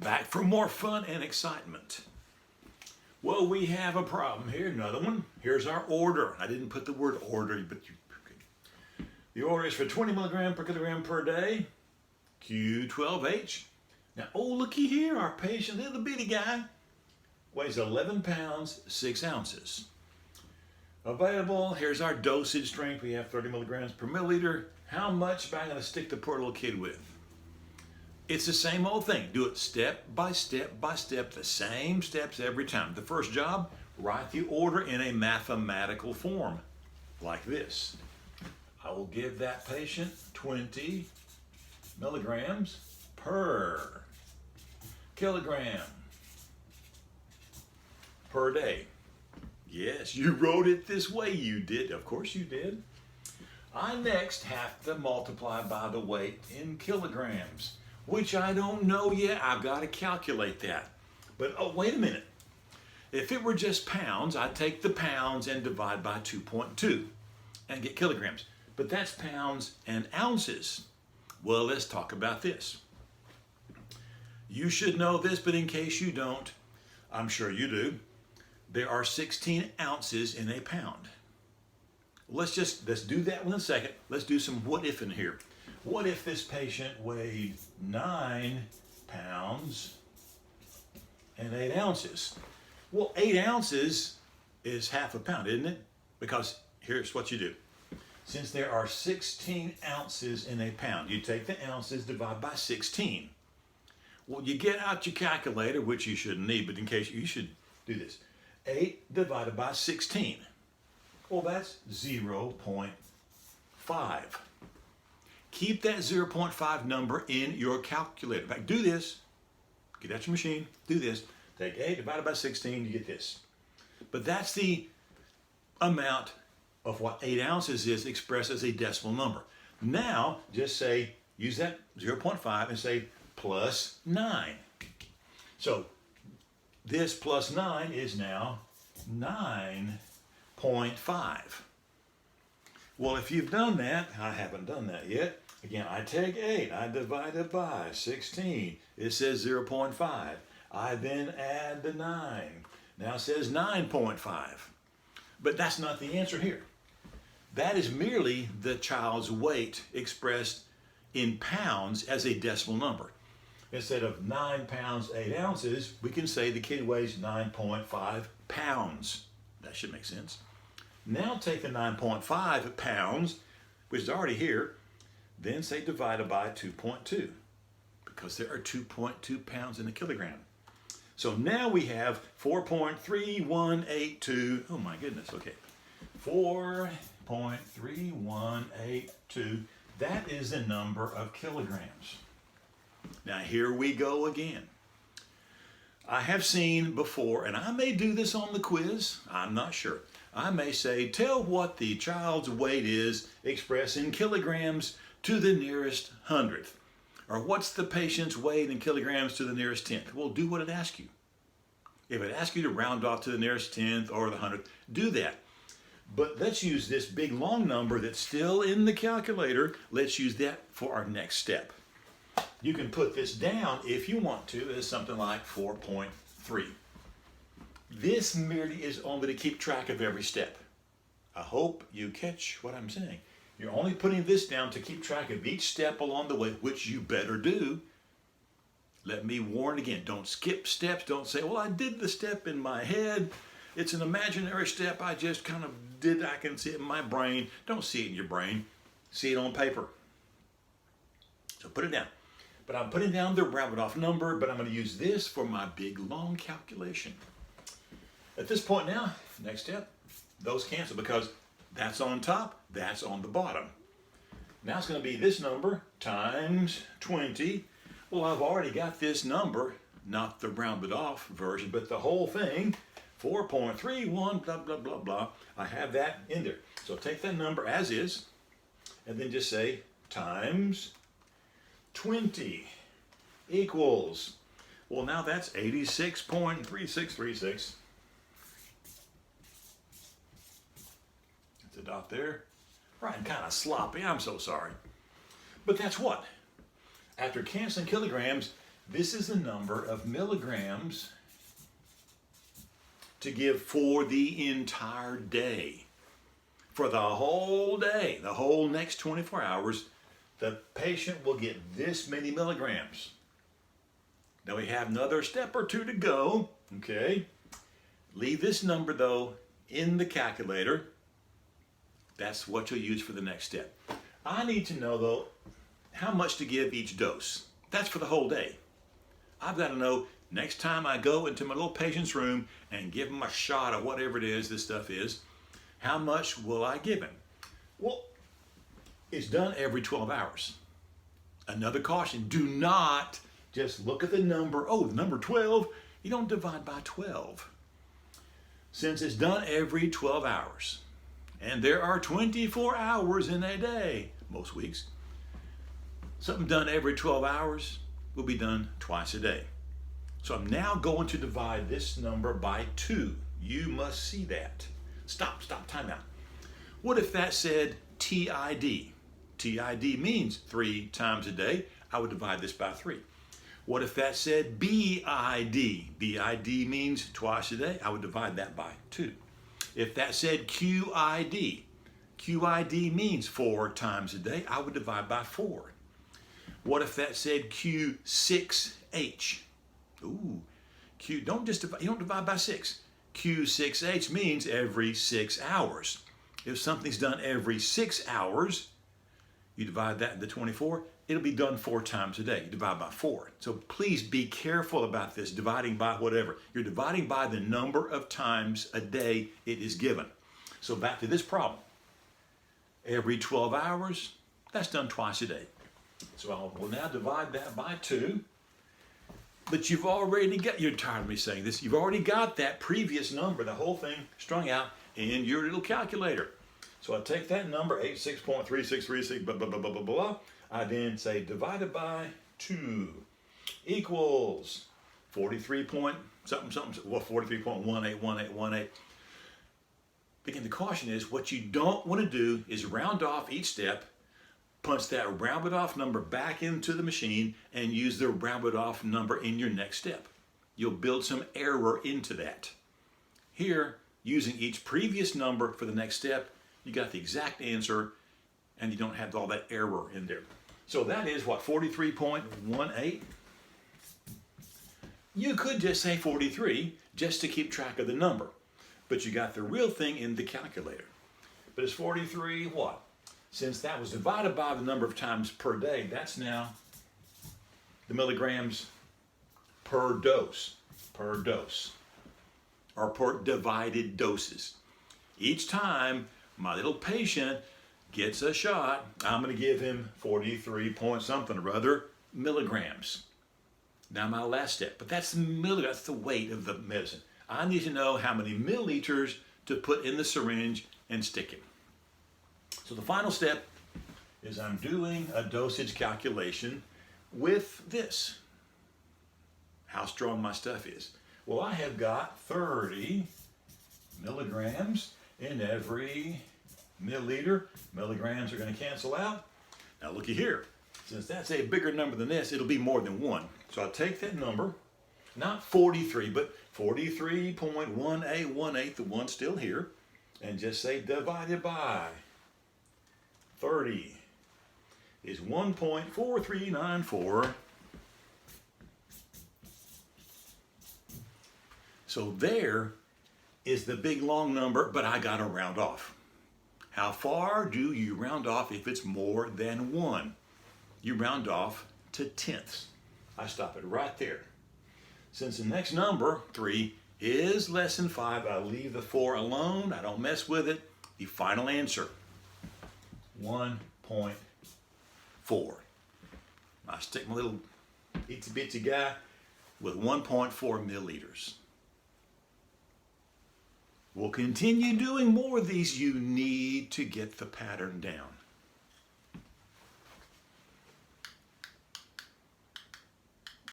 Back for more fun and excitement. Well, we have a problem here. Another one. Here's our order. I didn't put the word order, but the order is for 20 milligram per kilogram per day, Q12H. Now, oh, looky here. Our patient, little bitty guy, weighs 11 pounds, 6 ounces. Available, here's our dosage strength. We have 30 milligrams per milliliter. How much am I going to stick the poor little kid with? It's the same old thing. Do it step by step by step, the same steps every time. The first job, write the order in a mathematical form, like this. I will give that patient 20 milligrams per kilogram per day. Yes, you wrote it this way. You did. Of course you did. I next have to multiply by the weight in kilograms, which I don't know yet. I've got to calculate that. But oh, wait a minute. If it were just pounds, I'd take the pounds and divide by 2.2 and get kilograms. But that's pounds and ounces. Well, let's talk about this. You should know this, but in case you don't, I'm sure you do. There are 16 ounces in a pound. Let's do that one in a second. Let's do some what if in here. What if this patient weighed 9 pounds and 8 ounces? Well, 8 ounces is half a pound, isn't it? Because here's what you do. Since there are 16 ounces in a pound, you take the ounces, divide by 16. Well, you get out your calculator, which you shouldn't need, but in case you should do this. 8 divided by 16. Well, that's 0.5. Keep that 0.5 number in your calculator. In fact, do this. Get out your machine. Do this. Take 8 divided by 16, you get this. But that's the amount of what 8 ounces is expressed as a decimal number. Now, just say, use that 0.5 and say plus 9. So, this plus 9 is now 9.5. Well, if you've done that, I haven't done that yet. Again, I take 8, I divide it by 16. It says 0.5. I then add the 9. Now it says 9.5. But that's not the answer here. That is merely the child's weight expressed in pounds as a decimal number. Instead of 9 pounds, 8 ounces, we can say the kid weighs 9.5 pounds. That should make sense. Now take the 9.5 pounds, which is already here, then say divided by 2.2, because there are 2.2 pounds in a kilogram. So now we have 4.3182, oh my goodness, okay. 4.3182, that is the number of kilograms. Now here we go again. I have seen before, and I may do this on the quiz, I'm not sure. I may say, tell what the child's weight is expressed in kilograms to the nearest hundredth. Or what's the patient's weight in kilograms to the nearest tenth? Well, do what it asks you. If it asks you to round off to the nearest tenth or the hundredth, do that. But let's use this big long number that's still in the calculator. Let's use that for our next step. You can put this down if you want to as something like 4.3. This merely is only to keep track of every step. I hope you catch what I'm saying. You're only putting this down to keep track of each step along the way, which you better do. Let me warn again, don't skip steps. Don't say, well, I did the step in my head. It's an imaginary step I just kind of did. I can see it in my brain. Don't see it in your brain. See it on paper. So put it down. But I'm putting down the rounded off number, but I'm going to use this for my big long calculation. At this point now, next step, those cancel because that's on top, that's on the bottom. Now it's going to be this number times 20. Well, I've already got this number, not the rounded off version, but the whole thing, 4.31, blah, blah, blah, blah. I have that in there. So take that number as is, and then just say times 20 equals, well, now that's 86.3636. That's a dot there. Right, I'm kind of sloppy, I'm so sorry. But that's what? After canceling kilograms, This is the number of milligrams to give for the entire day. For the whole day, the whole next 24 hours, the patient will get this many milligrams. Now we have another step or two to go, okay? Leave this number though in the calculator. That's what you'll use for the next step. I need to know though how much to give each dose. That's for the whole day. I've got to know next time I go into my little patient's room and give him a shot of whatever it is this stuff is, how much will I give him? Well, it's done every 12 hours. Another caution, do not just look at the number, oh, the number 12, you don't divide by 12. Since it's done every 12 hours, and there are 24 hours in a day, most weeks, something done every 12 hours will be done twice a day. So I'm now going to divide this number by 2. You must see that. Stop, time out. What if that said TID? TID means 3 times a day. I would divide this by 3. What if that said BID? BID means twice a day. I would divide that by 2. If that said QID, QID means 4 times a day. I would divide by 4. What if that said Q6H? Ooh, you don't divide by 6. Q6H means every 6 hours. If something's done every 6 hours, you divide that into 24, it'll be done 4 times a day. You divide by 4. So please be careful about this, dividing by whatever. You're dividing by the number of times a day it is given. So back to this problem. Every 12 hours, that's done twice a day. So I will now divide that by 2. But you've already got, you're tired of me saying this, you've already got that previous number, the whole thing strung out in your little calculator. So I take that number, 86.3636, blah, blah, blah, blah, blah, blah. I then say divided by 2 equals 43 point something, well, 43.181818. Again, the caution is what you don't want to do is round off each step, punch that rounded off number back into the machine, and use the rounded off number in your next step. You'll build some error into that. Here, using each previous number for the next step, you got the exact answer and you don't have all that error in there. So that is what, 43.18? You could just say 43 just to keep track of the number, but you got the real thing in the calculator. But it's 43 what? Since that was divided by the number of times per day, that's now the milligrams per dose, or per divided doses. Each time my little patient gets a shot, I'm going to give him 43 point something or other milligrams. Now my last step, but that's the weight of the medicine. I need to know how many milliliters to put in the syringe and stick it. So the final step is I'm doing a dosage calculation with this. How strong my stuff is. Well, I have got 30 milligrams in every milliliter. Milligrams are going to cancel out. Now looky here. Since that's a bigger number than this, it'll be more than 1. So I'll take that number, not 43, but 43.1818, the one still here, and just say divided by 30 is 1.4394. So there is the big long number, but I got to round off. How far do you round off if it's more than 1? You round off to tenths. I stop it right there. Since the next number, 3, is less than 5, I leave the 4 alone. I don't mess with it. The final answer, 1.4. I stick my little itsy bitsy guy with 1.4 milliliters. We'll continue doing more of these. You need to get the pattern down.